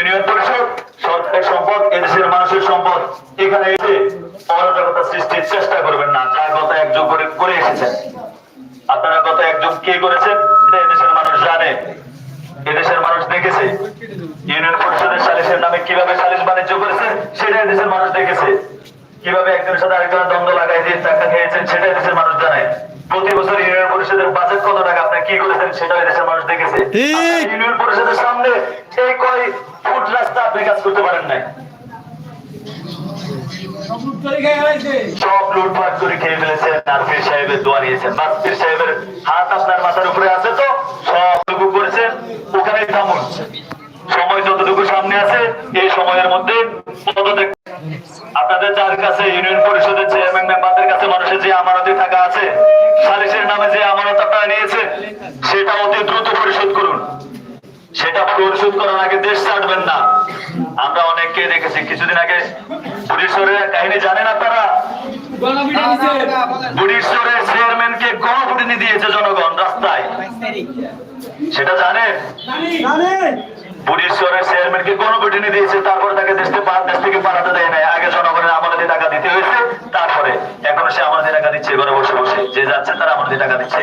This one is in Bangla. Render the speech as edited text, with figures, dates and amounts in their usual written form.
ইউনিয়ন পরিষদ সরকারের সম্পদ, এদেশের মানুষের সম্পদ। এখানে এসে অরাজকতা সৃষ্টির চেষ্টা করবেন না। যা গত একযোগ করে এসেছেন আপনারা, গত একযোগ কে করেছেন এটা এদেশের মানুষ জানে, এদেশের মানুষ দেখেছে। ইউনিয়ন পরিষদের সালিশের নামে কিভাবে সালিশ বাণিজ্য করেছেন সেটা এদেশের মানুষ দেখেছে। কিভাবে একজনের সাথে আরেকজনের দ্বন্দ্ব লাগাই দিয়ে টাকা খেয়েছেন সেটা এদেশের মানুষ জানে। প্রতি বছর ইউনিয়ন পরিষদের বাজেট কত টাকা আপনি কি করেছেন সেটা এদেশের মানুষ দেখেছে। ইউনিয়ন পরিষদের সামনে এই কয় ফুট রাস্তা আপনি কাজ করতে পারেন নাই, সব লুটপাট করে খেয়ে ফেলেছেন। আর পীর সাহেবের দোয়া নিয়েছেন, বাস পীর সাহেবের হাত আপনার মাথার উপরে আছে, তো সবটুকু করেছেন। ওখানেই থামুন, সময় যতটুকু সামনে আছে এই সময়ের মধ্যে পদত্যাগ। আপনাদের যার কাছে ইউনিয়ন পরিষদের চেয়ারম্যান মেম্বারদের কাছে মানুষের যে আমানতি টাকা আছে, সালিশের নামে যে আমানত আপনারা নিয়েছেন সেটা অতি দ্রুত পরিশোধ করুন। সেটা পরিশোধ করার আগে দেশ ছাড়বেন না। আমরা অনেককে দেখেছি কিছুদিন আগে বুড়িশ্বরের কাহিনী জানেন আপনারা? বুড়িশ্বরের চেয়ারম্যানকে গণভোটিনি দিয়েছে জনগণ রাস্তায়, সেটা জানেন? বুড়িশ্বরের চেয়ারম্যানকে গণভোটিনি দিয়েছে, তারপর তাকে দেশ থেকে পালাতে দেয় নাই। আগে জনগণের আমানতি টাকা দিতে হয়েছে, তারপরে এখন সে আমানতি টাকা দিচ্ছে ঘরে বসে বসে, যে যাচ্ছে তারা আমানতি টাকা দিচ্ছে।